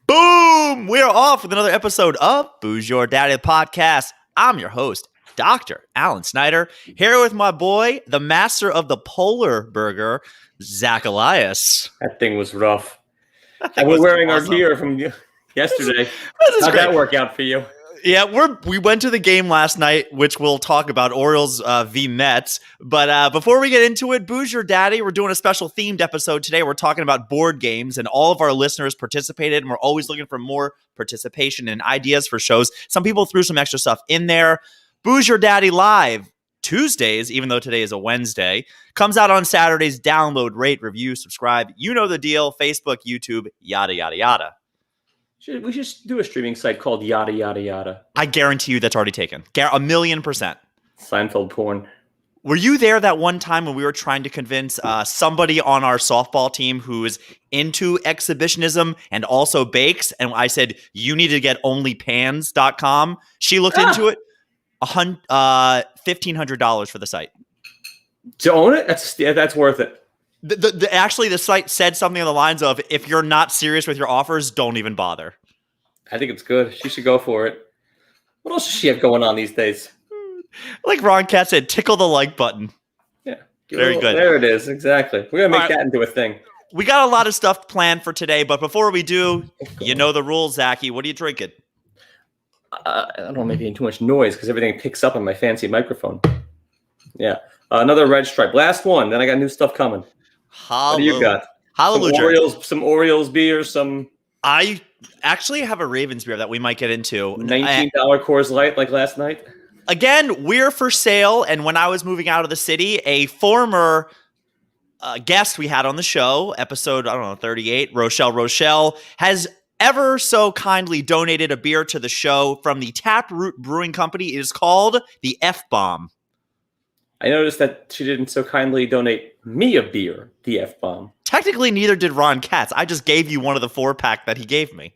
Boom! We're off with another episode of Booze Your Daddy Podcast. I'm your host, Dr. Alan Snyder, here with my boy, the master of the polar burger, Zach Elias. That thing was rough. We're wearing our gear from yesterday. How'd that work out for you? Yeah, we went to the game last night, which we'll talk about, Orioles v. Mets. But before we get into it, Booze Your Daddy, we're doing a special themed episode today. We're talking about board games, and all of our listeners participated, and we're always looking for more participation and ideas for shows. Some people threw some extra stuff in there. Booze Your Daddy Live, Tuesdays, even though today is a Wednesday, comes out on Saturdays. Download, rate, review, subscribe. You know the deal. Facebook, YouTube, yada, yada, yada. We should do a streaming site called Yada Yada Yada. I guarantee you that's already taken. 1,000,000%. Seinfeld porn. Were you there that one time when we were trying to convince somebody on our softball team who is into exhibitionism and also bakes? And I said, you need to get onlypans.com. She looked into it. $1,500 for the site. To own it? That's worth it. Actually, the site said something on the lines of, if you're not serious with your offers, don't even bother. I think it's good. She should go for it. What else does she have going on these days? Like Ron Cat said, tickle the like button. Yeah. Very good. There it is. Exactly. We're going to make that into a thing. We got a lot of stuff planned for today, but before we do, you know the rules, Zachy. What are you drinking? I don't know, maybe too much noise because everything picks up on my fancy microphone. Yeah. Another Red Stripe. Last one. Then I got new stuff coming. What do you got? Hallelujah. Some Orioles beer, some... I actually have a Ravens beer that we might get into. $19 Coors Light like last night. Again, we're for sale. And when I was moving out of the city, a former guest we had on the show, episode, 38, Rochelle, has ever so kindly donated a beer to the show from the Taproot Brewing Company. It is called the F-Bomb. I noticed that she didn't so kindly donate me a beer, the F-Bomb. Technically, neither did Ron Katz. I just gave you one of the 4-pack that he gave me.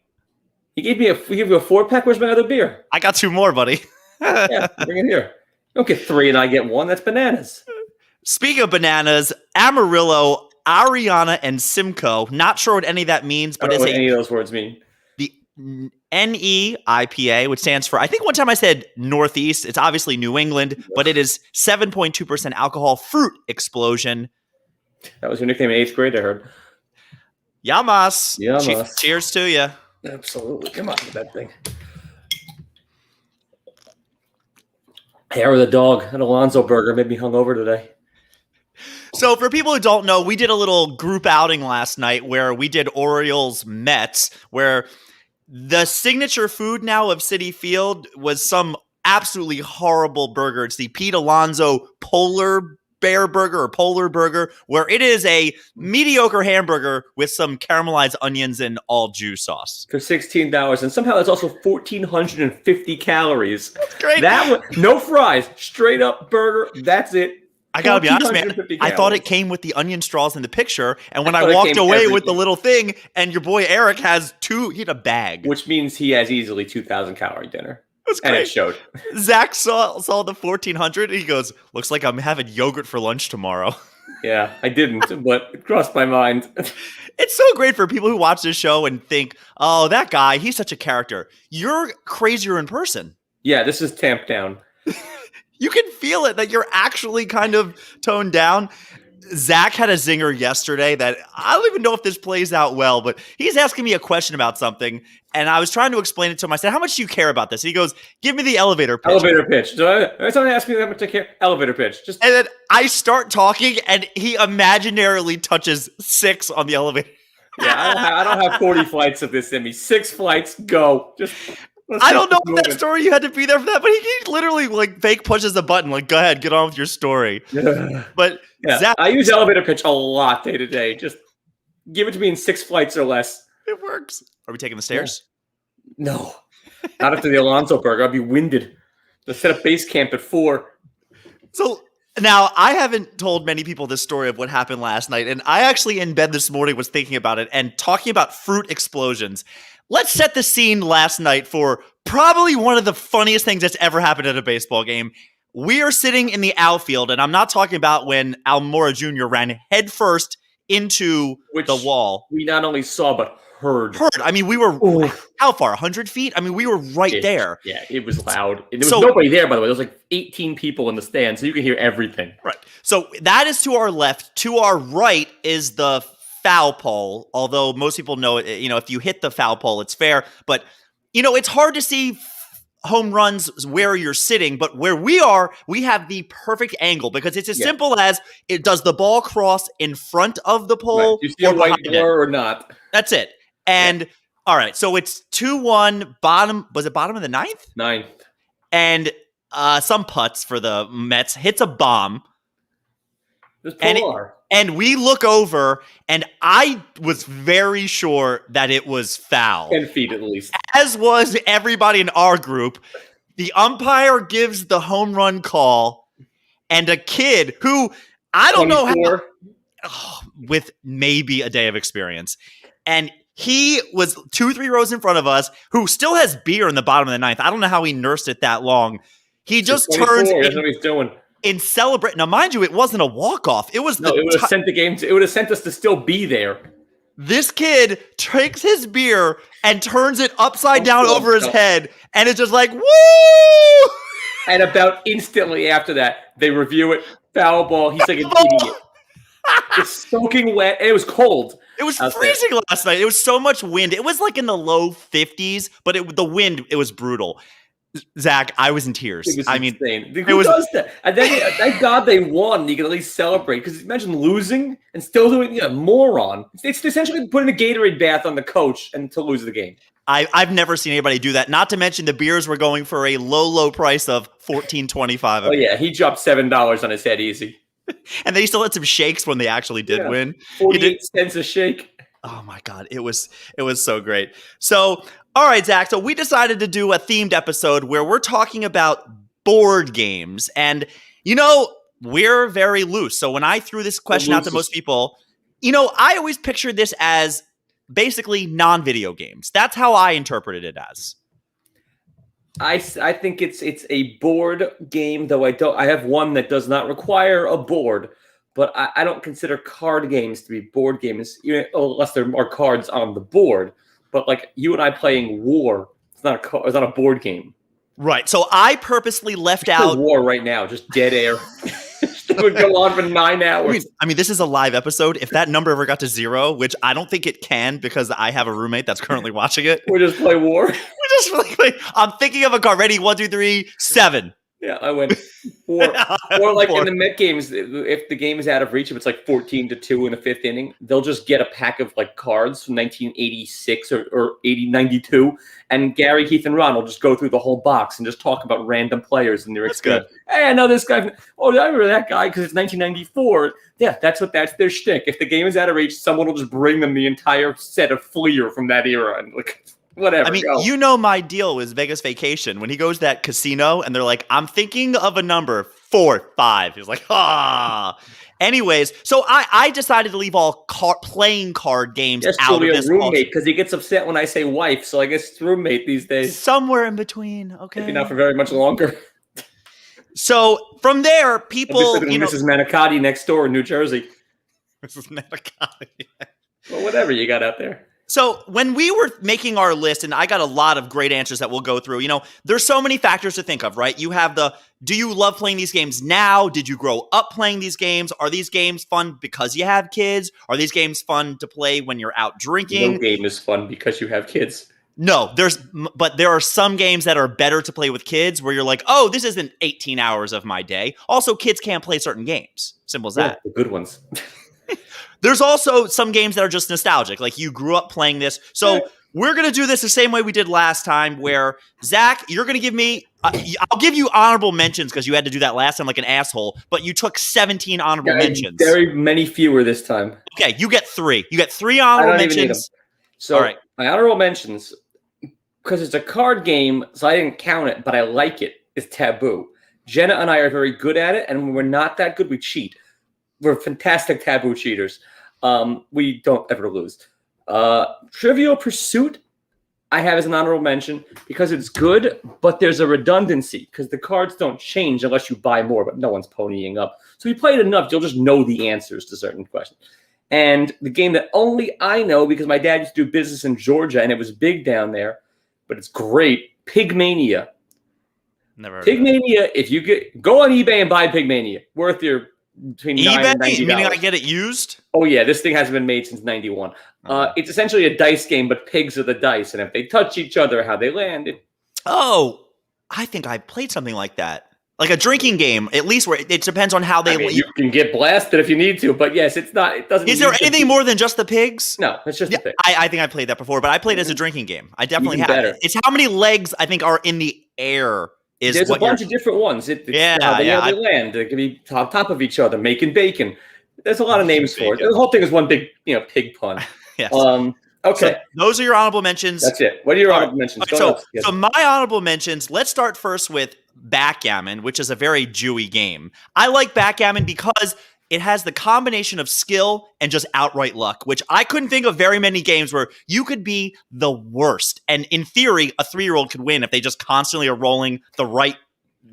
He gave you a 4-pack? Where's my other beer? I got 2 more, buddy. Yeah, bring it here. You don't get 3 and I get 1. That's bananas. Speaking of bananas, Amarillo, Ariana, and Simcoe. Not sure what any of that means, but I don't know what any of those words mean. The NE IPA, which stands for, I think one time I said Northeast. It's obviously New England, but it is 7.2% alcohol fruit explosion. That was your nickname in 8th grade, I heard. Yamas. Yamas. Cheers to you. Absolutely. Come on with that thing. Hair of the dog. An Alonzo burger made me hungover today. So for people who don't know, we did a little group outing last night where we did Orioles Mets, where the signature food now of Citi Field was some absolutely horrible burger. It's the Pete Alonso Polar Bear Burger or Polar Burger, where it is a mediocre hamburger with some caramelized onions and all juice sauce. For $16. And somehow it's also 1,450 calories. That's great. No fries. Straight up burger. That's it. I gotta be honest, man. I thought it came with the onion straws in the picture, and when I walked away with the little thing, and your boy Eric has 2, he had a bag. Which means he has easily 2,000 calorie dinner. That's great. And it showed. Zach saw the 1,400, and he goes, looks like I'm having yogurt for lunch tomorrow. Yeah, I didn't, but it crossed my mind. It's so great for people who watch this show and think, oh, that guy, he's such a character. You're crazier in person. Yeah, this is tamped down. You can feel it that you're actually kind of toned down. Zach had a zinger yesterday that I don't even know if this plays out well, but he's asking me a question about something, and I was trying to explain it to him. I said, how much do you care about this? And he goes, give me the elevator pitch. Elevator pitch. So someone asked me that much I care. Elevator pitch. And then I start talking, and he imaginarily touches 6 on the elevator. Yeah, I don't have 40 flights of this in me. 6 flights, go. I don't know if that story you had to be there for that, but he literally fake pushes a button, go ahead, get on with your story. But yeah, Zach, I use elevator pitch a lot day to day. Just give it to me in 6 flights or less. It works. Are we taking the stairs? No. Not after the Alonzo burger. I'd be winded. Let's set up base camp at 4. So now I haven't told many people this story of what happened last night, and I actually in bed this morning was thinking about it and talking about fruit explosions. Let's set the scene last night for probably one of the funniest things that's ever happened at a baseball game. We are sitting in the outfield, and I'm not talking about when Almora Jr. ran headfirst into the wall. We not only saw, but heard. I mean, we were how far? 100 feet? I mean, we were right there. Yeah, it was loud. And there was nobody there, by the way. There was like 18 people in the stand, so you can hear everything. Right. So that is to our left. To our right is the foul pole, although most people know it. If you hit the foul pole, it's fair. But, it's hard to see home runs where you're sitting, but where we are, we have the perfect angle because it's as simple as does the ball cross in front of the pole? Right. You see a white blur or not? That's it. And all right, so it's 2-1 bottom. Was it bottom of the ninth? Ninth. And some putts for the Mets hits a bomb. And we look over, and I was very sure that it was foul. 10 feet at least. As was everybody in our group. The umpire gives the home run call, and a kid who I don't 24. Know how, with maybe a day of experience. And he was 2-3 rows in front of us, who still has beer in the bottom of the ninth. I don't know how he nursed it that long. He just turns. That's what he's doing. In celebrate. Now, mind you, it wasn't a walk-off. It was it would have sent the game. It would have sent us to still be there. This kid takes his beer and turns it upside down over his head, and it's just like, woo! And about instantly after that, they review it. Foul ball. He's like an idiot. It's soaking wet. And it was cold. It was freezing last night. It was so much wind. It was like in the low 50s, but the wind, it was brutal. Zach, I was in tears. It was insane. Who does that? And then, thank God they won. You can at least celebrate. Because imagine losing and still doing moron. It's essentially putting a Gatorade bath on the coach and to lose the game. I've never seen anybody do that. Not to mention the beers were going for a low price of $14.25. Oh, yeah. He dropped $7 on his head easy. And they still had some shakes when they actually did win. 48 cents a shake. Oh, my God. It was so great. So, all right, Zach. So we decided to do a themed episode where we're talking about board games. And, we're very loose. So when I threw this question out to most people, I always pictured this as basically non-video games. That's how I interpreted it as. I think it's a board game, though I have one that does not require a board. But I don't consider card games to be board games, unless there are cards on the board. But like you and I playing War, it's not a board game. Right. So I purposely left out War right now, just dead air. It would go on for 9 hours. I mean, this is a live episode. If that number ever got to 0, which I don't think it can because I have a roommate that's currently watching it. We just play War. I'm thinking of a card. Ready? 1, 2, 3, 7. Yeah, I went 4. Or like 4. In the Met games, if the game is out of reach, if it's like 14-2 in the 5th inning, they'll just get a pack of like cards from 1986 or 92, and Gary, Keith, and Ron will just go through the whole box and just talk about random players and their experience. Hey, I know this guy. Oh, I remember that guy because it's 1994. Yeah, that's their shtick. If the game is out of reach, someone will just bring them the entire set of Fleer from that era and like. Whatever. I mean, my deal is Vegas Vacation. When he goes to that casino and they're like, I'm thinking of a number 4, 5. He's like, Anyways, so I decided to leave all playing card games out of this. Roommate, because he gets upset when I say wife. So I guess it's roommate these days. Somewhere in between. Okay. Maybe not for very much longer. So from there, people, Mrs. Manicotti next door in New Jersey. Mrs. Manicotti. Well, whatever you got out there. So when we were making our list, and I got a lot of great answers that we'll go through, there's so many factors to think of, right? You have do you love playing these games now? Did you grow up playing these games? Are these games fun because you have kids? Are these games fun to play when you're out drinking? No game is fun because you have kids. No, but there are some games that are better to play with kids where you're like, oh, this isn't 18 hours of my day. Also, kids can't play certain games. Simple as that. The good ones. There's also some games that are just nostalgic. Like you grew up playing this. So we're going to do this the same way we did last time where, Zach, you're going to give me I'll give you honorable mentions because you had to do that last time like an asshole, but you took 17 honorable mentions. Very many fewer this time. Okay, you get 3. You get 3 honorable mentions. Even need them. So all right. My honorable mentions, because it's a card game, so I didn't count it, but I like it, is Taboo. Jenna and I are very good at it, and when we're not that good, we cheat. We're fantastic Taboo cheaters. We don't ever lose. Trivial Pursuit, I have as an honorable mention because it's good, but there's a redundancy because the cards don't change unless you buy more, but no one's ponying up. So you play it enough, you'll just know the answers to certain questions. And the game that only I know because my dad used to do business in Georgia and it was big down there, but it's great. Pigmania. Never heard Pigmania, if you go on eBay and buy Pigmania, worth your between $9 and $90. Meaning I get it used? Oh yeah, this thing hasn't been made since '91. It's essentially a dice game, but pigs are the dice, and if they touch each other, how they land. Oh, I think I played something like that. Like a drinking game, at least where it depends on how they. You can get blasted if you need to, but yes, it's not. It doesn't. Is there anything more than just the pigs? No, it's just the pigs. I think I played that before, but I played it as a drinking game. I definitely have. Better. It's how many legs I think are in the air. There's a bunch of different ones. How they land. They can be on top of each other, making bacon. There's a lot of names for it. The whole thing is one big, pig pun. Yes. Okay. So those are your honorable mentions. That's it. What are your honorable mentions? So my honorable mentions, let's start first with backgammon, which is a very Jewy game. I like backgammon because it has the combination of skill and just outright luck, which I couldn't think of very many games where you could be the worst. And in theory, a 3-year-old could win if they just constantly are rolling the right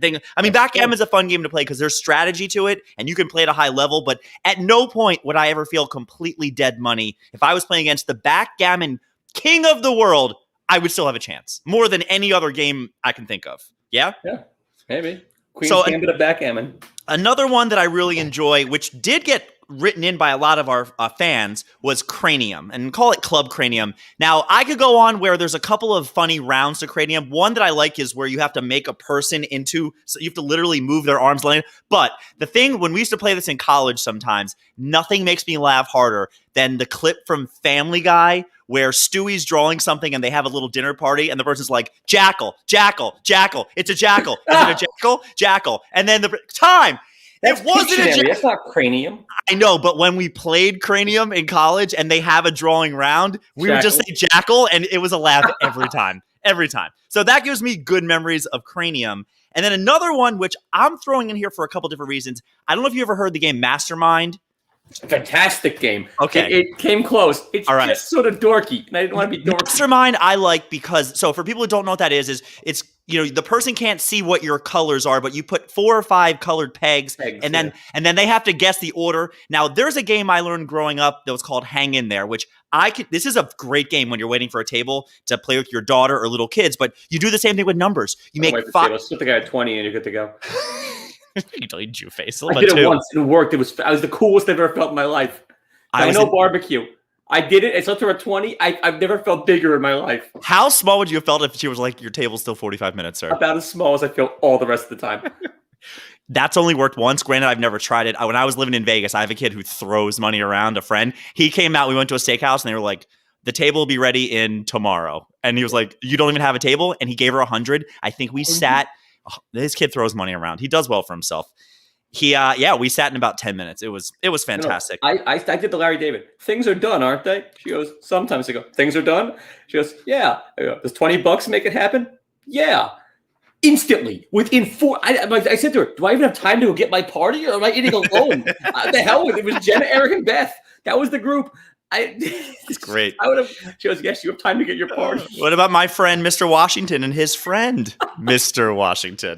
thing. I mean, backgammon is a fun game to play because there's strategy to it and you can play at a high level, but at no point would I ever feel completely dead money. If I was playing against the backgammon king of the world, I would still have a chance more than any other game I can think of. Yeah? Yeah, maybe. Queen's Gambit of backgammon. Another one that I really enjoy, which did get written in by a lot of our fans, was Cranium, and call it Club Cranium. Now, I could go on where there's a couple of funny rounds to Cranium. One that I like is where you have to make a person into, so you have to literally move their arms. But the thing, when we used to play this in college sometimes, nothing makes me laugh harder than the clip from Family Guy where Stewie's drawing something and they have a little dinner party and the person's like, jackal, jackal, jackal. It's a jackal. Is it a jackal? Jackal. And then the time. It wasn't a jackal. That's not Cranium. I know, but when we played Cranium in college and they have a drawing round, we would just say jackal and it was a laugh every time. Every time. So that gives me good memories of Cranium. And then another one, which I'm throwing in here for a couple different reasons. I don't know if you ever heard the game Mastermind. Fantastic game. Okay. It came close. It's just sort of dorky, and I didn't want to be dorky. Mastermind I like because, so for people who don't know what that is it's, the person can't see what your colors are, but you put 4 or 5 colored pegs and then they have to guess the order. Now, there's a game I learned growing up that was called Hang In There, which this is a great game when you're waiting for a table to play with your daughter or little kids, but you do the same thing with numbers. You make 5. Let's put the guy at 20 and you're good to go. You totally Jew face. I did it once. It worked. I was the coolest I've ever felt in my life. I know barbecue. I did it. It's up to a 20. I've never felt bigger in my life. How small would you have felt if she was like, your table's still 45 minutes, sir? About as small as I feel all the rest of the time. That's only worked once. Granted, I've never tried it. When I was living in Vegas, I have a kid who throws money around, a friend. He came out. We went to a steakhouse and they were like, the table will be ready in tomorrow. And he was like, you don't even have a table? And he gave her 100. I think we sat. This kid throws money around. He does well for himself. We sat in about 10 minutes. It was fantastic. I did the Larry David. Things are done, aren't they? She goes, sometimes. I go, things are done? She goes, yeah. I go, does $20 make it happen? Yeah. Instantly. Within 4. I said to her, do I even have time to go get my party or am I eating alone? The hell with it. It was Jenna, Eric, and Beth. That was the group. It's great. She goes, yes, you have time to get your party. What about my friend, Mr. Washington, and his friend, Mr. Washington?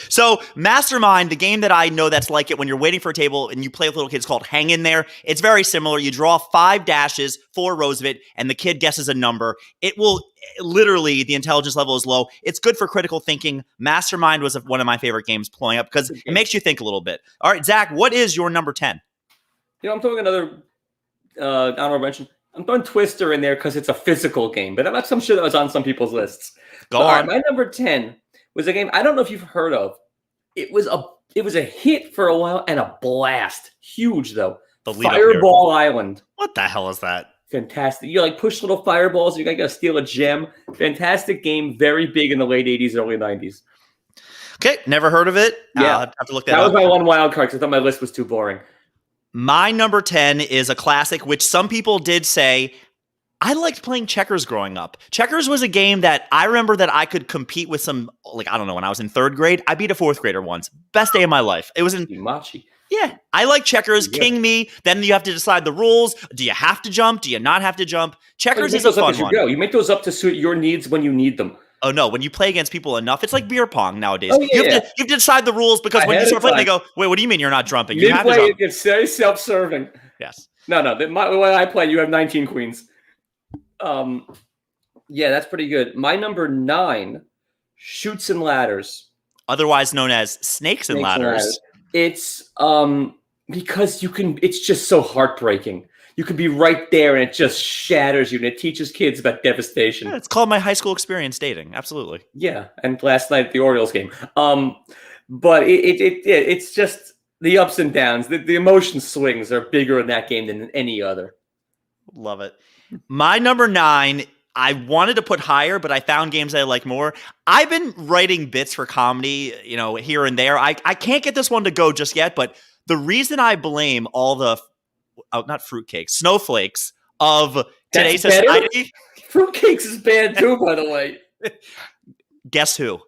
So Mastermind, the game that I know that's like it when you're waiting for a table and you play with little kids, called Hang In There. It's very similar. You draw 5 dashes, 4 rows of it, and the kid guesses a number. It will literally, the intelligence level is low. It's good for critical thinking. Mastermind was one of my favorite games pulling up because it makes you think a little bit. All right, Zach, what is your number 10? I'm throwing another honorable mention. I'm throwing Twister in there because it's a physical game, but that's some shit that was on some people's lists. Go on. All right, my number 10 was a game I don't know if you've heard of. It was a hit for a while and a blast. Huge though. Fireball Island. What the hell is that? Fantastic. You push little fireballs. You gotta steal a gem. Fantastic game. Very big in the late 80s, early 90s. Okay, never heard of it. Yeah, I'll have to look that up. That was my one wild card because I thought my list was too boring. My number 10 is a classic, which some people did say. I liked playing checkers growing up. Checkers was a game that I remember that I could compete with some, I don't know, when I was in 3rd grade, I beat a 4th grader once. Best day of my life. It was in Machi. Yeah, I like checkers. Yeah. King me. Then you have to decide the rules. Do you have to jump? Do you not have to jump? Checkers is a fun one. You make those up to suit your needs when you need them. Oh, no. When you play against people enough, it's like beer pong nowadays. Oh, yeah, you have to decide the rules because when you start playing, they go, wait, what do you mean you're not jumping? You have to jump. It's very self-serving. Yes. No. The way I play, you have 19 queens. Yeah, that's pretty good. My number 9, Chutes and Ladders. Otherwise known as Snakes and Ladders. It's because it's just so heartbreaking. You can be right there and it just shatters you and it teaches kids about devastation. Yeah, it's called My High School Experience Dating. Absolutely. Yeah, and last night at the Orioles game. But it's just the ups and downs. The emotion swings are bigger in that game than any other. Love it. My number 9, I wanted to put higher, but I found games that I like more. I've been writing bits for comedy, here and there. I can't get this one to go just yet, but the reason I blame all the not fruitcakes, snowflakes of today's society. Fruitcakes is bad too, by the way. Guess who?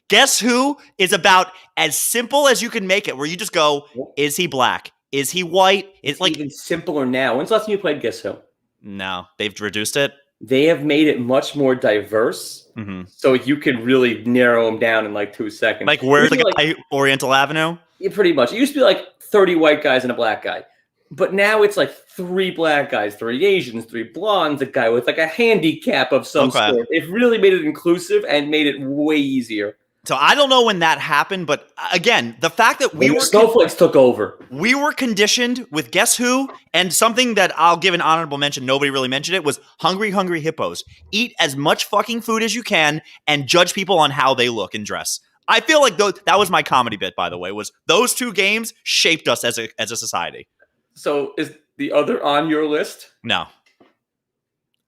Guess who is about as simple as you can make it, where you just go, is he black? Is he white? It's like even simpler now. When's the last time you played Guess Who? No, they've reduced it. They have made it much more diverse, so you can really narrow them down in like 2 seconds. Like where's the guy, Oriental Avenue? Yeah, pretty much. It used to be like 30 white guys and a black guy. But now it's like 3 black guys, 3 Asians, 3 blondes, a guy with like a handicap of some sort. It really made it inclusive and made it way easier. So I don't know when that happened, but again, the fact that snowflakes took over. We were conditioned with Guess Who, and something that I'll give an honorable mention, nobody really mentioned it, was Hungry Hungry Hippos. Eat as much fucking food as you can and judge people on how they look and dress. I feel like that was my comedy bit, by the way, was those 2 games shaped us as a society. So is the other on your list? No.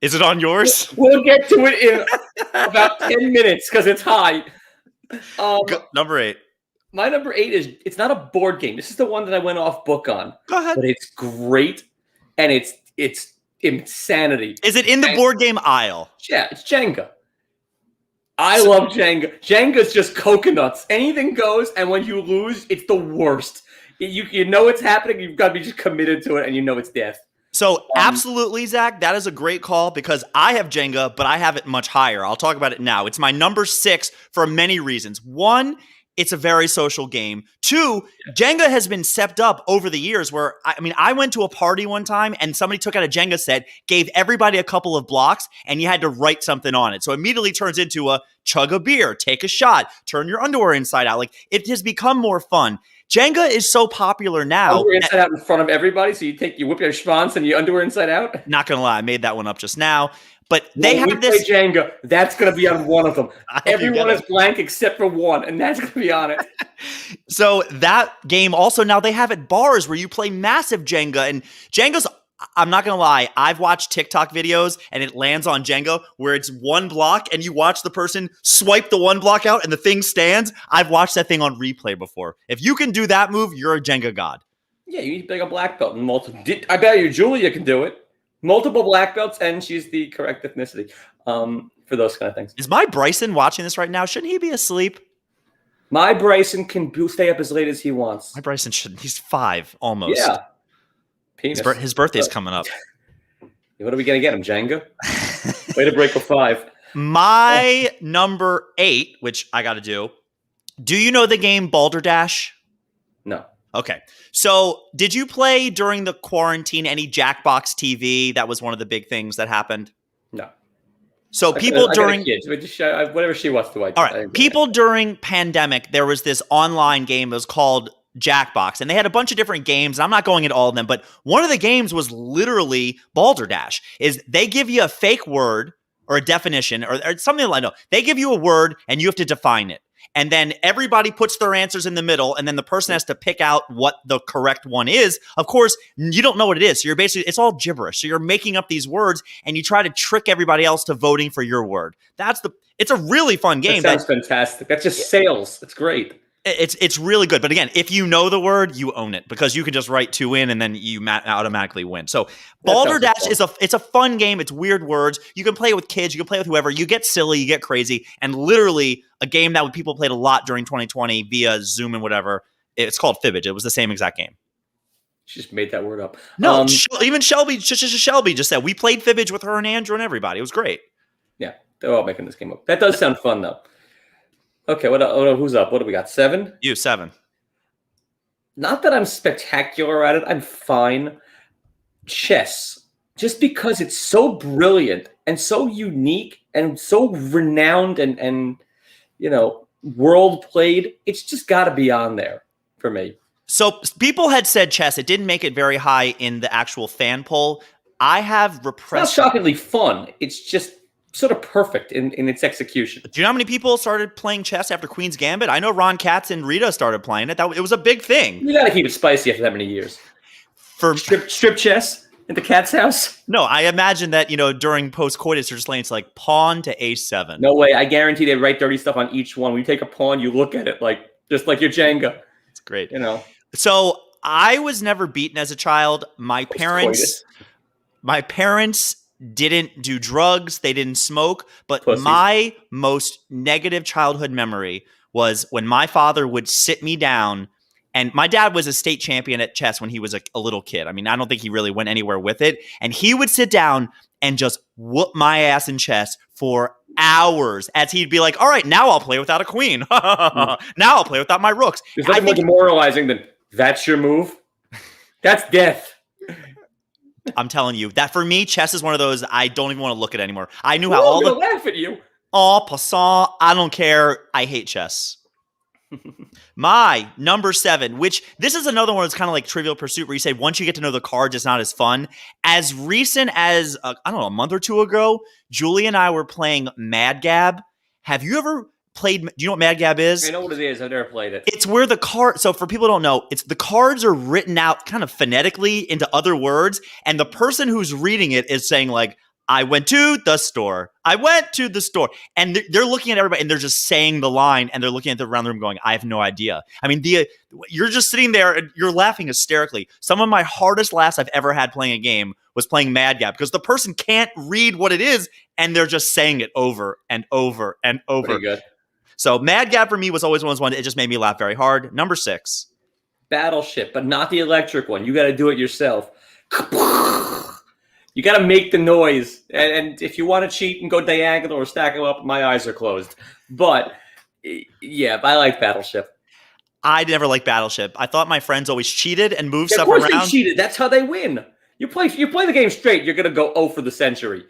Is it on yours? We'll get to it in about 10 minutes because it's high. Number 8. My number 8 it's not a board game. This is the one that I went off book on. Go ahead. But it's great, and it's insanity. Is it in the board game aisle? Yeah, it's Jenga. I love Jenga. Jenga's just coconuts. Anything goes, and when you lose, it's the worst. You know it's happening. You've got to be just committed to it, and you know it's death. So absolutely, Zach, that is a great call because I have Jenga, but I have it much higher. I'll talk about it now. It's my number 6 for many reasons. 1, it's a very social game. 2, Jenga has been stepped up over the years where, I went to a party one time and somebody took out a Jenga set, gave everybody a couple of blocks, and you had to write something on it. So it immediately turns into a chug a beer, take a shot, turn your underwear inside out. Like, it has become more fun. Jenga is so popular now. Underwear inside out in front of everybody, so you whip your schwanz and you underwear inside out? Not going to lie, I made that one up just now. But they have this play Jenga. That's going to be on one of them. Everyone is blank except for one, and that's going to be on it. So that game also, now they have at bars where you play massive Jenga. And Jenga's, I'm not going to lie, I've watched TikTok videos and it lands on Jenga where it's 1 block and you watch the person swipe the 1 block out and the thing stands. I've watched that thing on replay before. If you can do that move, you're a Jenga god. Yeah, you need to be like a black belt. I bet you Julia can do it. Multiple black belts, and she's the correct ethnicity for those kind of things. Is my Bryson watching this right now? Shouldn't he be asleep? My Bryson can stay up as late as he wants. My Bryson shouldn't. He's 5 almost. Yeah. His birthday's coming up. What are we going to get him, Jenga? Way to break a 5. My number 8, which I got to do you know the game Balderdash? No. Okay. So did you play during the quarantine any Jackbox TV? That was one of the big things that happened. No. So people during kids, whatever she wants to watch. All right. People during pandemic, there was this online game that was called Jackbox, and they had a bunch of different games. And I'm not going into all of them, but one of the games was literally Balderdash. Is they give you a fake word or a definition or something like that. They give you a word and you have to define it. And then everybody puts their answers in the middle, and then the person has to pick out what the correct one is. Of course, you don't know what it is. So you're basically, it's all gibberish. So you're making up these words, and you try to trick everybody else to voting for your word. It's a really fun game. That sounds fantastic. That's just sales. It's great. It's really good. But again, if you know the word, you own it because you can just write 2 in and then you automatically win. So Balderdash it's a fun game. It's weird words. You can play it with kids. You can play it with whoever. You get silly. You get crazy. And literally a game that people played a lot during 2020 via Zoom and whatever. It's called Fibbage. It was the same exact game. She just made that word up. No, even Shelby just said we played Fibbage with her and Andrew and everybody. It was great. Yeah, they're all making this game up. That does sound fun though. Okay, who's up? What do we got? 7? You, 7. Not that I'm spectacular at it. I'm fine. chess, just because it's so brilliant and so unique and so renowned and world played. It's just got to be on there for me. So people had said chess. It didn't make it very high in the actual fan poll. I have repressed. It's not shockingly fun. It's just sort of perfect in its execution. Do you know how many people started playing chess after Queen's Gambit? I know Ron Katz and Rita started playing it. It was a big thing. You got to keep it spicy after that many years. For strip chess at the cat's house? No, I imagine that, during post-coitus, they're just laying it's like pawn to a7. No way. I guarantee they write dirty stuff on each one. When you take a pawn, you look at it just like your Jenga. It's great. So I was never beaten as a child. My parents didn't do drugs. They didn't smoke. But Pussies. My most negative childhood memory was when my father would sit me down. And my dad was a state champion at chess when he was a little kid. I mean, I don't think he really went anywhere with it. And he would sit down and just whoop my ass in chess for hours, as he'd be like, all right, now I'll play without a queen. Now I'll play without my rooks. There's nothing more demoralizing than that's your move. That's death. I'm telling you, that for me, chess is one of those I don't even want to look at anymore. I knew how all the laugh at you. Oh, passant. I don't care. I hate chess. My number 7, which this is another one that's kind of like Trivial Pursuit, where you say once you get to know the cards, it's not as fun. As recent as, a month or two ago, Julie and I were playing Mad Gab. Have you ever played? Do you know what Mad Gab is? I know what it is. I've never played it. It's where the card. So for people who don't know, it's the cards are written out kind of phonetically into other words, and the person who's reading it is saying like, I went to the store. I went to the store. And they're looking at everybody and they're just saying the line and they're looking at around the room going, I have no idea. I mean, you're just sitting there and you're laughing hysterically. Some of my hardest laughs I've ever had playing a game was playing Mad Gab because the person can't read what it is and they're just saying it over and over and over. Pretty good. So Mad Gab for me was always one of those ones. It just made me laugh very hard. Number 6. Battleship, but not the electric one. You got to do it yourself. You got to make the noise. And if you want to cheat and go diagonal or stack them up, my eyes are closed. But, yeah, I like Battleship. I never liked Battleship. I thought my friends always cheated and moved stuff around. Of course they cheated. That's how they win. You play the game straight, you're going to go 0 for the century.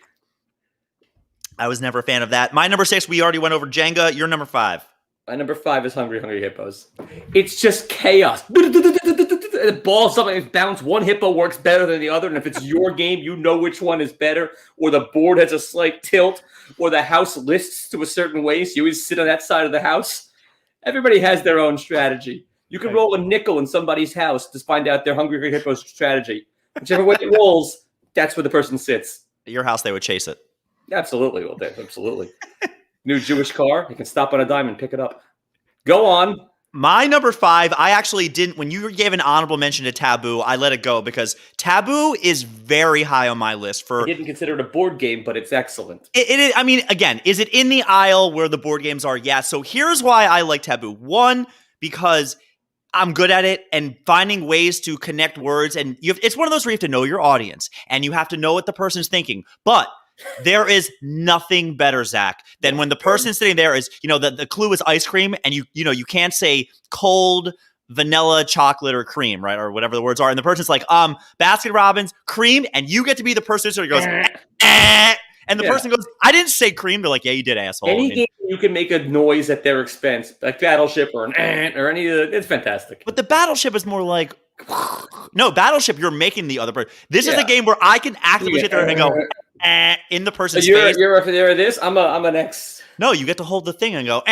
I was never a fan of that. My number 6, we already went over Jenga. Your number 5. My number 5 is Hungry Hungry Hippos. It's just chaos. The ball something bounce. One hippo works better than the other, and if it's your game, you know which one is better. Or the board has a slight tilt, or the house lists to a certain way, so you always sit on that side of the house. Everybody has their own strategy. You can roll a nickel in somebody's house to find out their Hungry Hungry Hippos strategy. Whichever way it rolls, that's where the person sits. At your house, they would chase it. Absolutely, well, absolutely. New Jewish car, you can stop on a dime and pick it up. Go on. My number 5, I actually didn't. When you gave an honorable mention to Taboo, I let it go because Taboo is very high on my list. I didn't consider it a board game, but it's excellent. It is. I mean, again, is it in the aisle where the board games are? Yeah. So here's why I like Taboo. 1, because I'm good at it and finding ways to connect words. And it's one of those where you have to know your audience and you have to know what the person's thinking. But there is nothing better, Zach, than when the person sitting there is, the clue is ice cream and you can't say cold, vanilla, chocolate, or cream, right? Or whatever the words are. And the person's like, Baskin Robbins, cream. And you get to be the person who goes, and the person goes, I didn't say cream. They're like, yeah, you did, asshole. Any game you can make a noise at their expense, like Battleship or or any of the, it's fantastic. But the Battleship is more like, no, Battleship, you're making the other person. This is a game where I can actively sit there and go, in the person's face. You're a fan of this? I'm an ex. No, you get to hold the thing and go, or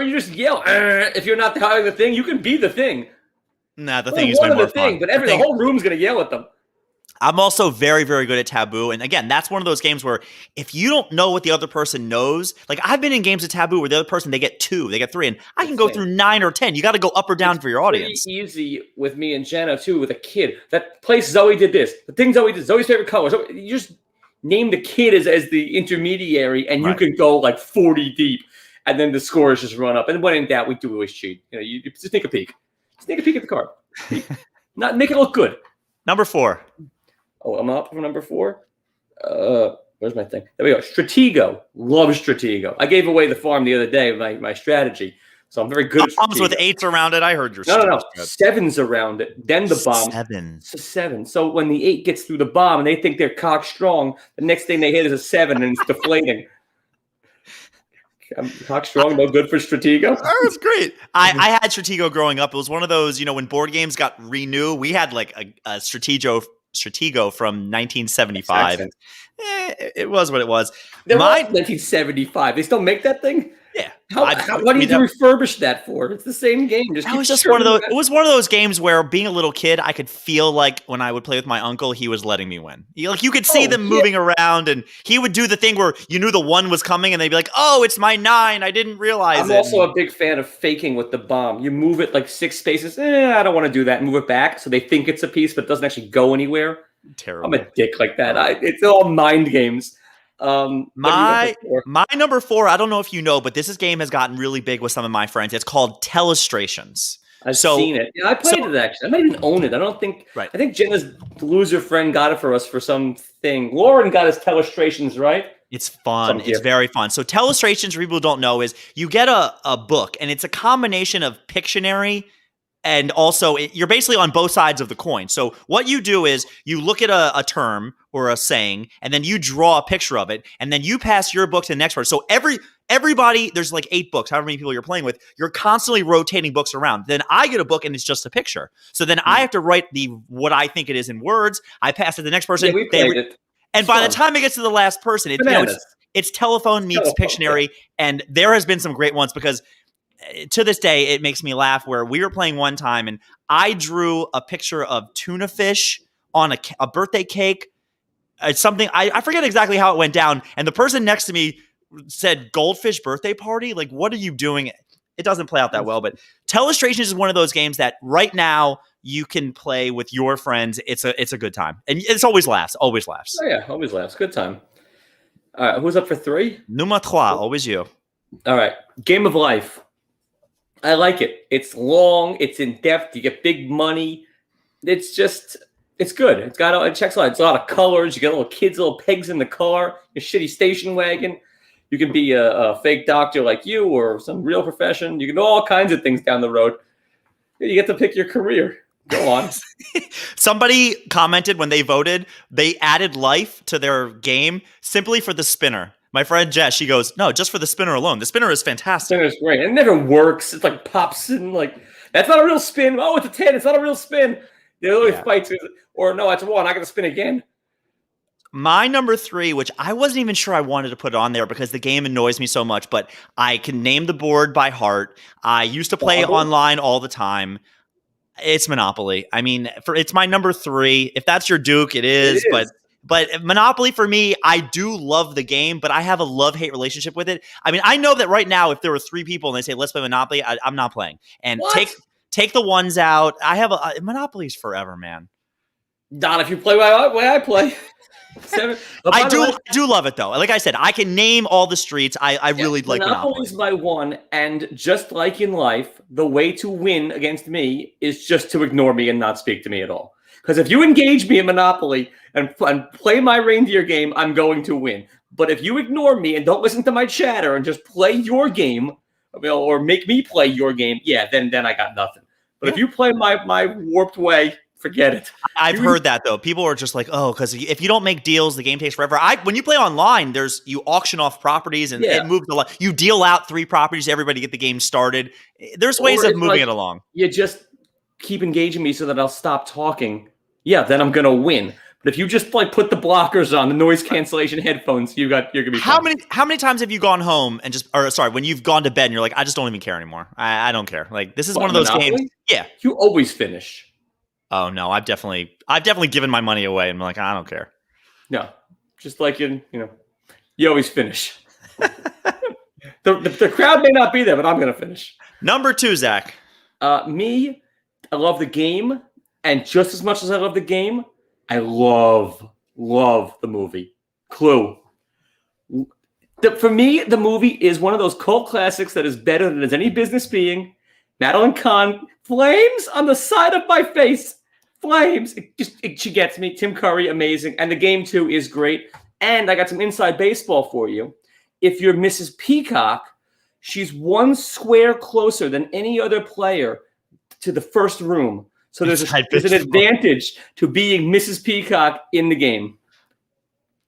you just yell. If you're not having the thing, you can be the thing. Nah, the thing is way more fun. But the whole room's going to yell at them. I'm also very, very good at Taboo. And again, that's one of those games where if you don't know what the other person knows, like I've been in games of Taboo where the other person, they get 2, they get 3, and I can go through 9 or 10. You got to go up or down for your audience. It's easy with me and Jenna, too, with a kid. That place Zoe did this. The thing Zoe did, Zoe's favorite color. So you just name the kid as the intermediary, and you can go like 40 deep, and then the scores just run up. And when in doubt, we do always cheat. You just take a peek. Take a peek at the card. Not make it look good. Number 4. Oh, I'm up for number 4. Where's my thing? There we go. Stratego. Love Stratego. I gave away the farm the other day, my strategy. So I'm very good at bombs with Stratego. 8s around it. I heard your No. 7s around it, then the bomb. 7. It's a 7. So when the 8 gets through the bomb and they think they're cock strong, the next thing they hit is a 7 and it's deflating. Cock strong, no good for Stratego. Oh, that's great. I had Stratego growing up. It was one of those, when board games got renewed, we had like a Stratego from 1975. It was what it was. There was 1975. They still make that thing? Yeah. What do you refurbish that for? It's the same game. It was one of those games where, being a little kid, I could feel like when I would play with my uncle, he was letting me win. You could see them moving around, and he would do the thing where you knew the 1 was coming, and they'd be like, "Oh, it's my 9. I didn't realize it." I'm also a big fan of faking with the bomb. You move it like 6 spaces. I don't want to do that. Move it back so they think it's a piece, but it doesn't actually go anywhere. Terrible. I'm a dick like that. It's all mind games. My number 4, I don't know if you know, but this game has gotten really big with some of my friends. It's called Telestrations. I've seen it. Yeah, I played it actually. I might even own it. I think Jenna's loser friend got it for us for something. Lauren got his Telestrations, right? It's fun. It's very fun. So Telestrations, for people who don't know, is you get a book, and it's a combination of Pictionary, and also you're basically on both sides of the coin. So what you do is you look at a term or a saying, and then you draw a picture of it, and then you pass your book to the next person. So everybody, there's like 8 books, however many people you're playing with, you're constantly rotating books around. Then I get a book and it's just a picture. So then I have to write what I think it is in words. I pass it to the next person. Yeah, we played it. And by the time it gets to the last person, it's telephone meets Pictionary. And there has been some great ones, because to this day, it makes me laugh, where we were playing one time and I drew a picture of tuna fish on a birthday cake. It's something, I forget exactly how it went down. And the person next to me said, "Goldfish birthday party? Like, what are you doing?" It doesn't play out that well, but Telestration is one of those games that right now you can play with your friends. It's a good time. And it's always laughs. Always laughs. Oh yeah, always laughs. Good time. All right, who's up for 3? Numéro 3, always you. All right, Game of Life. I like it. It's long. It's in depth. You get big money. It's good. It checks out. It's a lot of colors. You get little kids, little pegs in the car, a shitty station wagon. You can be a fake doctor like you, or some real profession. You can do all kinds of things down the road. You get to pick your career. Go on. Somebody commented when they voted, they added life to their game simply for the spinner. My friend Jess, she goes, "No, just for the spinner alone. The spinner is fantastic." Spinner's great. It never works. It's like pops and like, that's not a real spin. Oh, it's a 10. It's not a real spin. They always fight. Or no, it's a 1. I got to spin again. My number 3, which I wasn't even sure I wanted to put on there because the game annoys me so much, but I can name the board by heart. I used to play online all the time. It's Monopoly. I mean, it's my number 3. If that's your Duke, it is. But Monopoly, for me, I do love the game, but I have a love-hate relationship with it. I mean, I know that right now, if there were 3 people and they say, "Let's play Monopoly," I'm not playing. And take the ones out. I have Monopoly's forever, man. Not if you play the way I play. 7. I do love it, though. Like I said, I can name all the streets. I really like Monopoly. Monopoly's my 1, and just like in life, the way to win against me is just to ignore me and not speak to me at all. Because if you engage me in Monopoly and play my reindeer game, I'm going to win. But if you ignore me and don't listen to my chatter and just play your game, or make me play your game, then I got nothing. But if you play my warped way, forget it. I've heard that, though. People are just like, "Oh, because if you don't make deals, the game takes forever." When you play online, you auction off properties, and it moves a lot. You deal out 3 properties, everybody get the game started. There's ways of moving it along. You just keep engaging me so that I'll stop talking. Yeah, then I'm gonna win. But if you just put the blockers on, the noise cancellation headphones, you're gonna be fine. How many times have you gone home and when you've gone to bed and you're like, "I just don't even care anymore. I don't care." Like, this is one of those games. Yeah. You always finish. Oh no, I've definitely given my money away and I'm like, "I don't care." No, just like you always finish. the crowd may not be there, but I'm gonna finish. Number 2, Zach. Me, I love the game, and just as much as I love the game, I love the movie Clue. For me, the movie is one of those cult classics that is better than there's any business being. Madeline Kahn, flames on the side of my face. Flames. She gets me. Tim Curry, amazing. And the game, too, is great. And I got some inside baseball for you. If you're Mrs. Peacock, She's one square closer than any other player to the first room. So there's an advantage to being Mrs. Peacock in the game.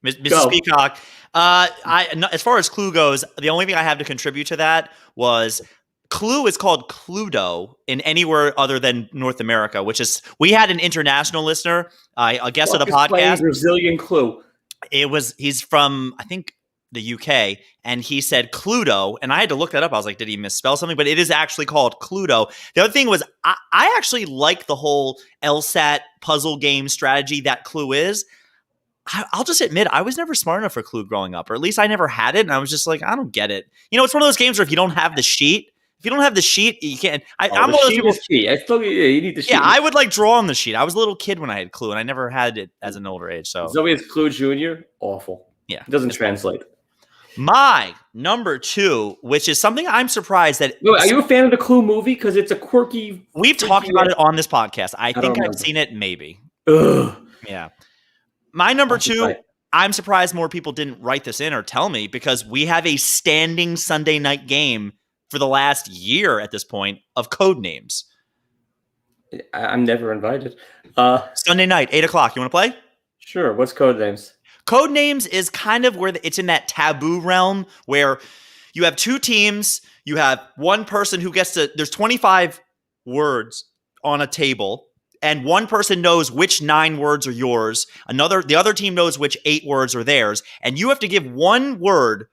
Mrs. Peacock. As far as Clue goes, the only thing I have to contribute to that was Clue is called Cluedo in anywhere other than North America, which is, we had an international listener, a guest of the podcast. Brazilian Clue. He's from, I think, the UK, and he said Cluedo, and I had to look that up. I was like, did he misspell something? But it is actually called Cluedo. The other thing was, I actually like the whole LSAT puzzle game strategy that Clue is. I'll just admit, I was never smart enough for Clue growing up, or at least I never had it, and I was just like, I don't get it. You know, it's one of those games where if you don't have the sheet, you can't. I'm one of those people. You need the sheet. Yeah, I would like draw on the sheet. I was a little kid when I had Clue, and I never had it as an older age. So Zoe has Clue Jr. Awful. Yeah, it doesn't translate. My number 2, which is something I'm surprised that. Wait, are you a fan of the Clue movie? Because it's a quirky. We've talked about it on this podcast. I think I've seen it, maybe. Ugh. Yeah. My number 2, I'm surprised more people didn't write this in or tell me, because we have a standing Sunday night game for the last year at this point of Codenames. I'm never invited. Sunday night, 8:00. You want to play? Sure. What's Codenames? Codenames is kind of where it's in that taboo realm where you have 2 teams. You have one person who gets to, there's 25 words on a table, and one person knows which 9 words are yours. The other team knows which 8 words are theirs. And you have to give one word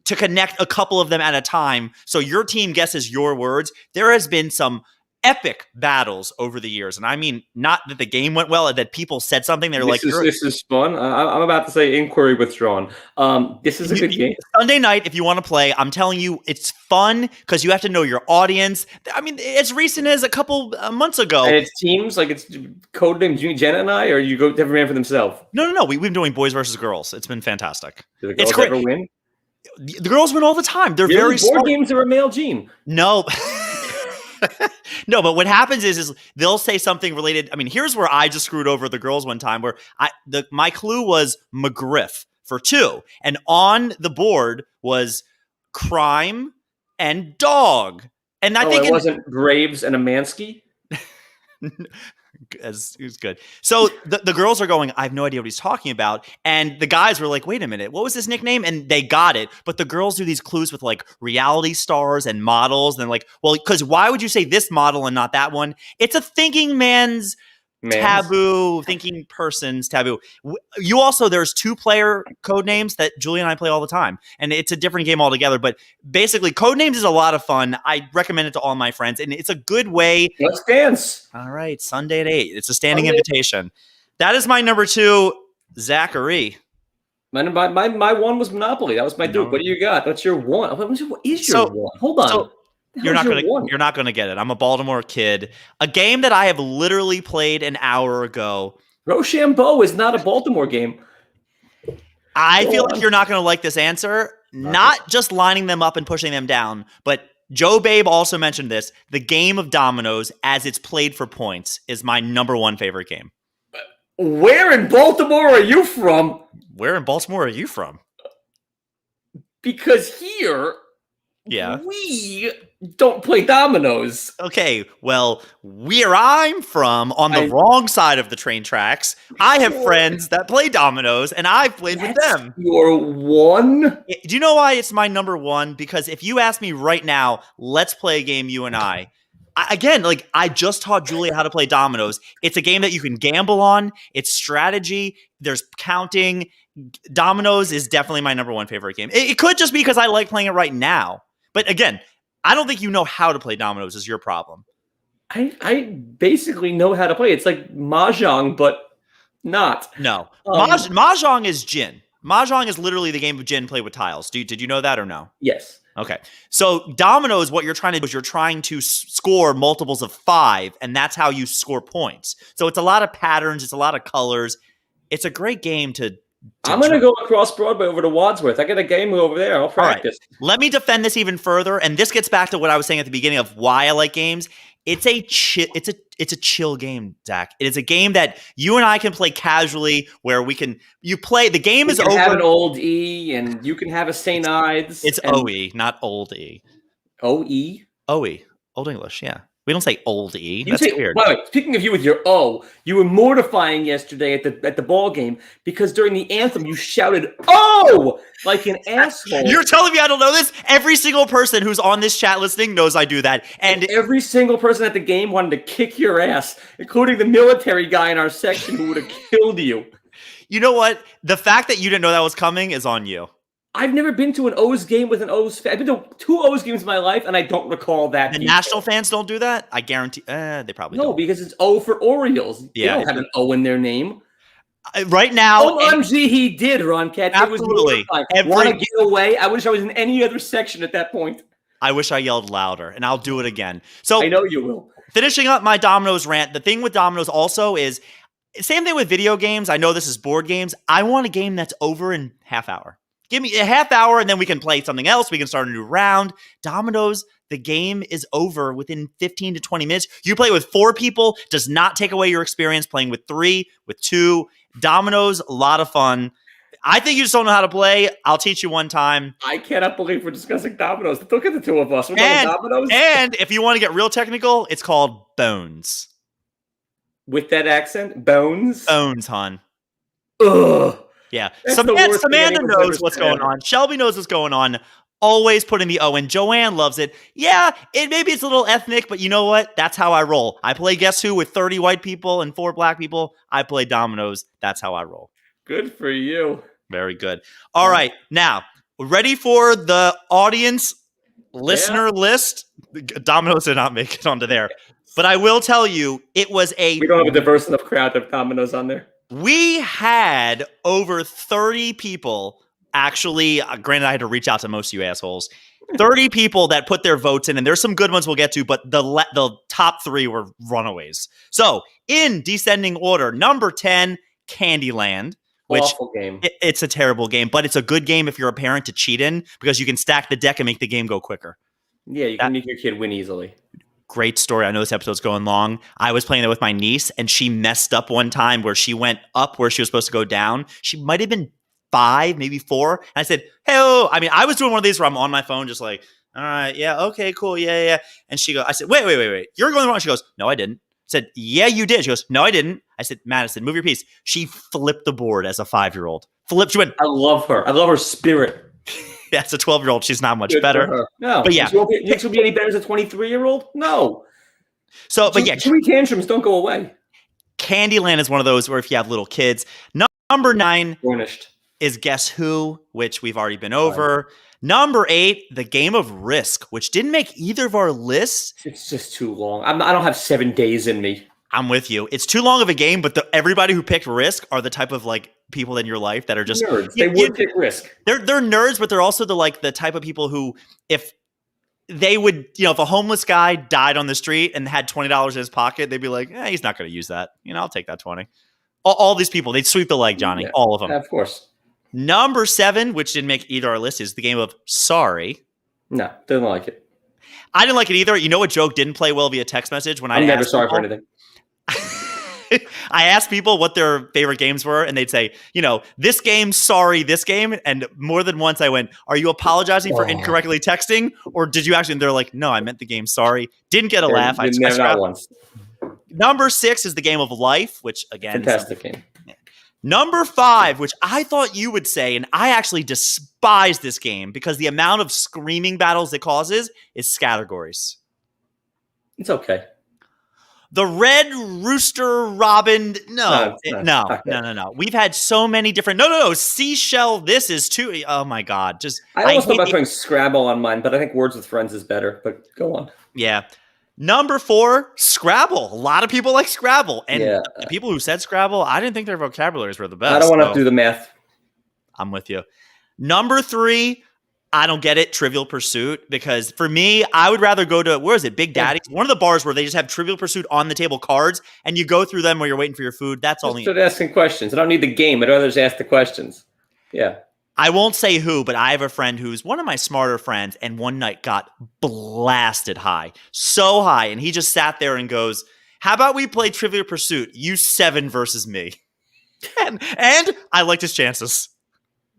to connect a couple of them at a time. So your team guesses your words. There has been some epic battles over the years. And I mean, not that the game went well, that people said something. They're like, this is fun. I'm about to say inquiry withdrawn. This is a good game. Sunday night, if you want to play, I'm telling you, it's fun because you have to know your audience. I mean, as recent as a couple months ago. And it's teams, like it's Codename Jenna and I, or you go every man for themselves? No. We've been doing boys versus girls. It's been fantastic. Do the girls ever win? The girls win all the time. They're very board smart. Games are a male gene. No. No, but what happens is they'll say something related. I mean, here's where I just screwed over the girls one time, where my clue was McGriff for 2, and on the board was crime and dog. And I think it wasn't Graves and Amansky. It was good. So the girls are going, I have no idea what he's talking about. And the guys were like, wait a minute, what was his nickname? And they got it. But the girls do these clues with like reality stars and models. And like, well, because why would you say this model and not that one? It's a thinking man's taboo, thinking person's taboo. You also, there's 2-player Codenames that Julie and I play all the time. And it's a different game altogether. But basically, Codenames is a lot of fun. I recommend it to all my friends. And it's a good way. Let's dance. All right, Sunday at 8. It's a standing invitation. That is my number 2, Zachary. My 1 was Monopoly. That was my dude. What do you got? What's your 1? What is your 1? Hold on. You're not gonna get it. I'm a Baltimore kid. A game that I have literally played an hour ago. Rochambeau is not a Baltimore game. I feel like you're not gonna like this answer. Not just lining them up and pushing them down, but Joe Babe also mentioned this. The game of Dominos, as it's played for points, is my number 1 favorite game. Where in Baltimore are you from? Where in Baltimore are you from? Because here, we don't play dominoes. Okay, well, where I'm from, on the wrong side of the train tracks, I have friends that play dominoes, and I've played with them. Your 1? Do you know why it's my number 1? Because if you ask me right now, let's play a game, you and I just taught Julia how to play dominoes. It's a game that you can gamble on. It's strategy. There's counting. Dominoes is definitely my number 1 favorite game. It could just be because I like playing it right now. But again, I don't think you know how to play dominoes is your problem. I basically know how to play. It's like Mahjong, but not. No. Mahjong is gin. Mahjong is literally the game of gin played with tiles. Did you know that or no? Yes. Okay. So dominoes, what you're trying to do is you're trying to score multiples of 5, and that's how you score points. So it's a lot of patterns. It's a lot of colors. It's a great game to I'm going to go across Broadway over to Wadsworth. I got a game over there. I'll practice. Right. Let me defend this even further. And this gets back to what I was saying at the beginning of why I like games. It's a chill game, Zach. It is a game that you and I can play casually, where you play. The game is over. You can have an old E, and you can have a St. Ides. It's OE, not old E. OE? OE, Old English. Yeah, we don't say old E. That's weird. By the way, speaking of you with your O, you were mortifying yesterday at the ball game because during the anthem you shouted "Oh!" like an asshole. You're telling me I don't know this? Every single person who's on this chat listening knows I do that, and every single person at the game wanted to kick your ass, including the military guy in our section who would have killed you. You know what? The fact that you didn't know that was coming is on you. I've never been to an O's game with an O's fan. I've been to 2 O's games in my life, and I don't recall that. The National fans don't do that? I guarantee. They probably don't. No, because it's O for Orioles. Yeah, they don't have an O in their name. Right now. OMG, he did, Ron Katz. Absolutely. Want to get away? I wish I was in any other section at that point. I wish I yelled louder, and I'll do it again. So I know you will. Finishing up my Domino's rant, the thing with Domino's also is, same thing with video games. I know this is board games. I want a game that's over in half hour. Give me a half hour and then we can play something else. We can start a new round. Domino's, the game is over within 15 to 20 minutes. You play with 4 people, does not take away your experience playing with 3, with 2. Domino's, a lot of fun. I think you just don't know how to play. I'll teach you one time. I cannot believe we're discussing Domino's. Look at the 2 of us. We're talking Domino's. And if you want to get real technical, it's called Bones. With that accent? Bones? Bones, hon. Ugh. Yeah, Samantha knows what's going on. Shelby knows what's going on. Always putting the O in. Joanne loves it. Yeah, maybe it's a little ethnic, but you know what? That's how I roll. I play Guess Who with 30 white people and 4 black people. I play Domino's. That's how I roll. Good for you. Very good. All right, now, ready for the audience listener list? Domino's did not make it onto there. But I will tell you, it was We don't have a diverse enough crowd to have Domino's on there. We had over 30 people, actually, granted I had to reach out to most of you assholes, 30 people that put their votes in, and there's some good ones we'll get to, but the top 3 were runaways. So, in descending order, number 10, Candyland. Which awful game. It's a terrible game, but it's a good game if you're a parent to cheat in, because you can stack the deck and make the game go quicker. Yeah, you can make your kid win easily. Great story. I know this episode's going long. I was playing it with my niece, and she messed up one time where she went up where she was supposed to go down. She might have been 5, maybe 4. And I said, hey, I was doing one of these where I'm on my phone just like, all right, yeah, okay, cool, yeah. And I said, wait. You're going wrong. She goes, no, I didn't. I said, yeah, you did. She goes, no, I didn't. I said, Madison, move your piece. She flipped the board as a 5-year-old. She went, I love her. I love her spirit. Yeah, as a 12-year-old, she's not much better. No, but yeah, you think she'll be any better as a 23-year-old? No. So, but yeah, chewy tantrums don't go away. Candyland is one of those where if you have little kids. Number 9 Garnished. Is Guess Who, which we've already been over. Right. Number 8, the game of Risk, which didn't make either of our lists. It's just too long. I don't have 7 days in me. I'm with you. It's too long of a game, but everybody who picked Risk are the type of people in your life that are just nerds. They would pick Risk. They're nerds, but they're also the type of people who, if they would, if a homeless guy died on the street and had $20 in his pocket, they'd be like, he's not going to use that. I'll take that 20. All these people, they'd sweep the leg, Johnny. Yeah, all of them. Of course. Number 7, which didn't make either our list, is the game of Sorry. No, didn't like it. I didn't like it either. You know what joke didn't play well via text message? When I'm never sorry for anything. I asked people what their favorite games were, and they'd say, this game, sorry, this game. And more than once I went, are you apologizing for incorrectly texting? Or did you actually? And they're like, no, I meant the game, sorry. Didn't get a laugh. Not once. Number 6 is the game of Life, which again, fantastic game. Number 5, which I thought you would say, and I actually despise this game because the amount of screaming battles it causes, is Scattergories. It's okay. The Red Rooster Robin. No. We've had so many different. No. Seashell. This is too. Oh my God. I almost thought about putting Scrabble on mine, but I think Words with Friends is better. But go on. Yeah. Number 4, Scrabble. A lot of people like Scrabble, and the people who said Scrabble, I didn't think their vocabularies were the best. I don't want to do the math. I'm with you. Number 3. I don't get it, Trivial Pursuit, because for me, I would rather go to, where is it, Big Daddy's? One of the bars where they just have Trivial Pursuit on the table cards, and you go through them while you're waiting for your food. That's all. Just start asking questions. I don't need the game. I'd rather just ask the questions. Yeah. I won't say who, but I have a friend who's one of my smarter friends, and one night got blasted high. So high. And he just sat there and goes, how about we play Trivial Pursuit? You 7 versus me. And I liked his chances.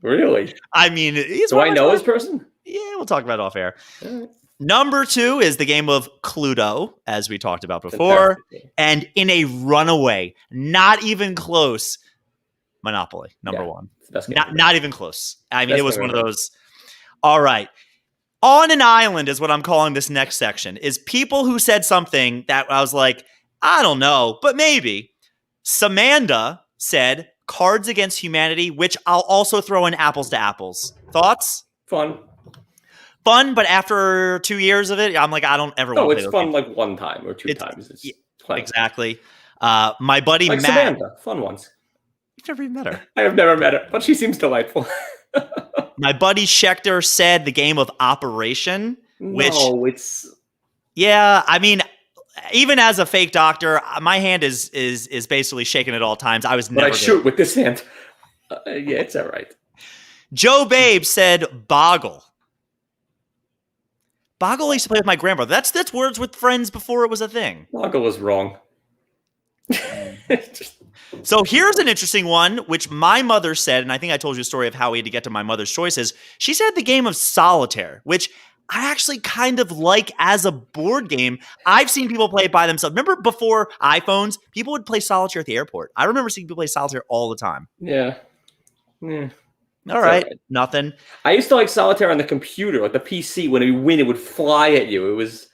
Really? I mean, do I know this person? Yeah, we'll talk about it off air. Right. Number 2 is the game of Cluedo, as we talked about before. And in a runaway, not even close, Monopoly, number 1. Not even close. I mean, it was one of those. All right. On an island is what I'm calling this next section, is people who said something that I was like, I don't know, but maybe. Samanda said Cards Against Humanity, which I'll also throw in Apples to Apples. Thoughts? Fun, but after 2 years of it, I'm like, I don't ever want to play it's fun games. Like one time or two times. It's fun. Exactly. My buddy like Matt. Samantha, fun ones. You've never even met her. I have never met her, but she seems delightful. My buddy Schechter said the game of Operation, which yeah, I mean, even as a fake doctor, my hand is basically shaking at all times. I was never. But I shoot with this hand. Yeah, it's all right. Joe Babe said Boggle. Boggle I used to play with my grandbrother. That's Words with Friends before it was a thing. Boggle was wrong. So here's an interesting one, which my mother said, and I think I told you a story of how we had to get to my mother's choices. She said the game of Solitaire, which I actually kind of like as a board game. I've seen people play it by themselves. Remember before iPhones, people would play Solitaire at the airport. I remember seeing people play Solitaire all the time. Yeah. All right. Nothing. I used to like Solitaire on the computer, like the PC. When you win, it would fly at you. It was,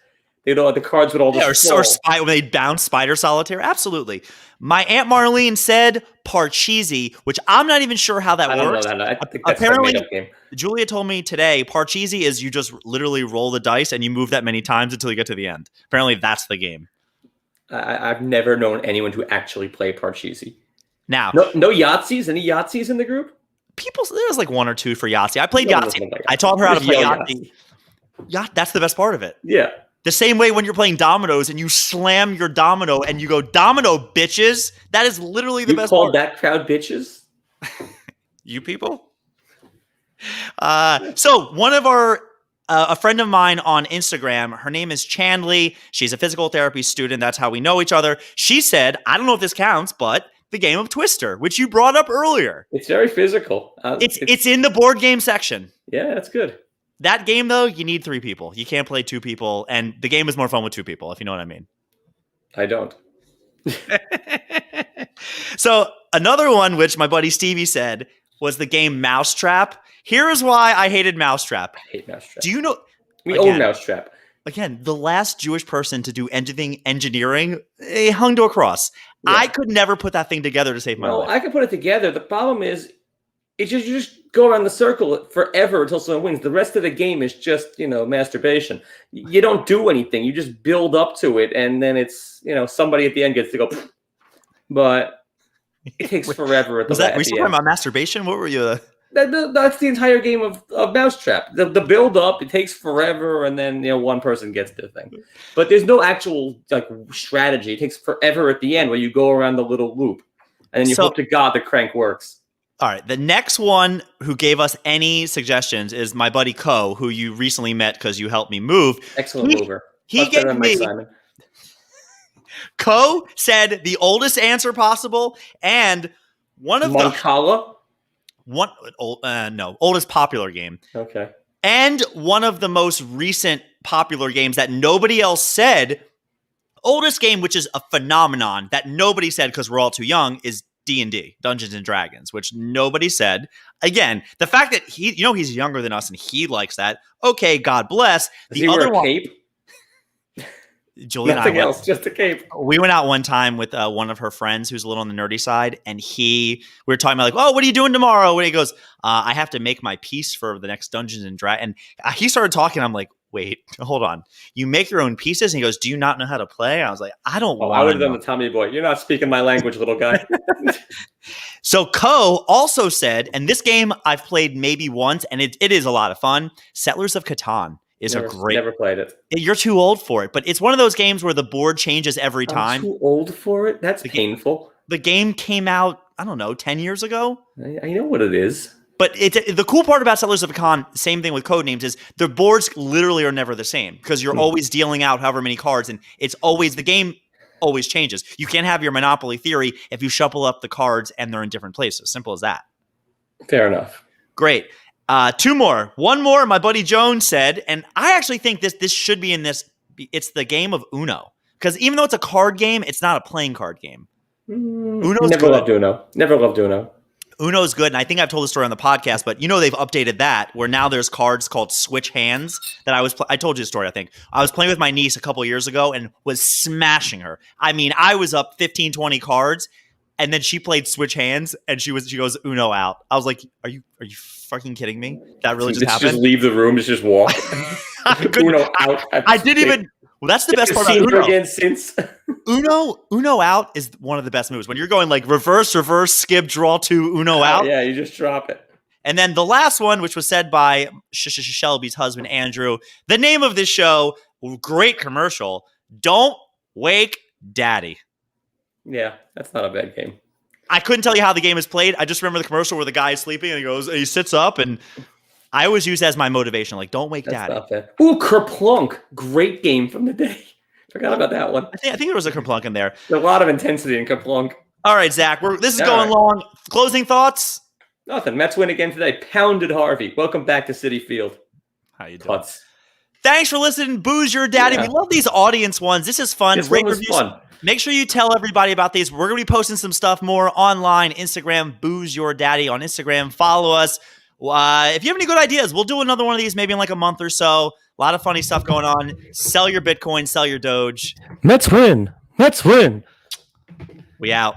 the cards would all just fall. Or when they'd bounce Spider Solitaire. Absolutely. My Aunt Marlene said Parcheesi, which I'm not even sure how that works. I don't know that. I think that's apparently, a made-up game. Julia told me today, Parcheesi is you just literally roll the dice and you move that many times until you get to the end. Apparently, that's the game. I've never known anyone to actually play Parcheesi. Now, no Yahtzees? Any Yahtzees in the group? There's like 1 or 2 for Yahtzee. I played Yahtzee. I taught her how to play Yahtzee. That's the best part of it. Yeah. The same way when you're playing dominoes and you slam your domino and you go, domino, bitches. That is literally the best part. You called that crowd bitches? You people? So one of a friend of mine on Instagram, her name is Chandley. She's a physical therapy student. That's how we know each other. She said, I don't know if this counts, but the game of Twister, which you brought up earlier. It's very physical. It's in the board game section. Yeah, that's good. That game, though, you need 3 people. You can't play 2 people, and the game is more fun with 2 people, if you know what I mean. I don't. So another one, which my buddy Stevie said, was the game Mousetrap. Here is why I hated Mousetrap. I hate Mousetrap. Do you know? We own Mousetrap. Again, the last Jewish person to do anything engineering, hung to a cross. Yeah. I could never put that thing together to save my life. I could put it together. The problem is, you just go around the circle forever until someone wins. The rest of the game is just, masturbation. You don't do anything. You just build up to it, and then it's, somebody at the end gets to go. But it takes forever. Were you talking about masturbation? What were you? That's the entire game of Mousetrap. The build up, it takes forever, and then one person gets the thing. But there's no actual strategy. It takes forever at the end where you go around the little loop, and then you hope to God the crank works. All right. The next one who gave us any suggestions is my buddy Ko, who you recently met because you helped me move. Excellent mover. He gave me. Ko said the oldest answer possible, and one of Mancala? Oldest popular game. Okay. And one of the most recent popular games that nobody else said. Oldest game, which is a phenomenon that nobody said because we're all too young, is D&D, Dungeons and Dragons, which nobody said. Again, the fact that he's younger than us and he likes that. Okay, God bless. Does he wear a cape? Julie Nothing else, just a cape. We went out one time with one of her friends who's a little on the nerdy side, and we were talking about oh, what are you doing tomorrow? And he goes, I have to make my piece for the next Dungeons and Dragons. And he started talking. I'm like, wait, hold on. You make your own pieces? And he goes, do you not know how to play? I was like, I don't want to. I would have done the Tommy Boy. You're not speaking my language, little guy. So Ko also said, and this game I've played maybe once, and it is a lot of fun. Settlers of Catan is never played it. You're too old for it, but it's one of those games where the board changes every time. I'm too old for it? That's painful. The game came out, I don't know, 10 years ago? I know what it is. But the cool part about Settlers of Catan, same thing with Codenames, is the boards literally are never the same because you're always dealing out however many cards, and it's always the game always changes. You can't have your Monopoly theory if you shuffle up the cards and they're in different places. Simple as that. Fair enough. Great. Two more. One more, my buddy Jones said, and I actually think this should be in this. It's the game of Uno. Because even though it's a card game, it's not a playing card game. Uno's Never loved Uno. Never loved Uno. Uno's good, and I think I've told the story on the podcast, but they've updated that, where now there's cards called Switch Hands that I told you the story, I think. I was playing with my niece a couple years ago and was smashing her. I mean, I was up 15, 20 cards, and then she played Switch Hands, and she goes, Uno out. I was like, are you fucking kidding me? That really just happened? Just leave the room, just walk. Uno out. I didn't even... Well, that's the best part about Uno. Again since Uno out is one of the best moves. When you're going like reverse, skip, draw two, Uno out. Yeah, you just drop it. And then the last one, which was said by Shelby's husband, Andrew, the name of this show, great commercial, Don't Wake Daddy. Yeah, that's not a bad game. I couldn't tell you how the game is played. I just remember the commercial where the guy is sleeping and he sits up, and I always use that as my motivation, like, don't wake Daddy. Ooh, Kerplunk. Great game from the day. Forgot about that one. I think there was a Kerplunk in there. There's a lot of intensity in Kerplunk. All right, Zach, this is going long. Closing thoughts? Nothing. Mets win again today. Pounded Harvey. Welcome back to Citi Field. How you doing? Thanks for listening, Booze Your Daddy. Yeah. We love these audience ones. This is fun. This one was fun. Make sure you tell everybody about these. We're going to be posting some stuff more online. Instagram, Booze Your Daddy on Instagram. Follow us. If you have any good ideas, we'll do another one of these maybe in like a month or so. A lot of funny stuff going on. Sell your Bitcoin, sell your Doge. Mets win. Mets win. We out.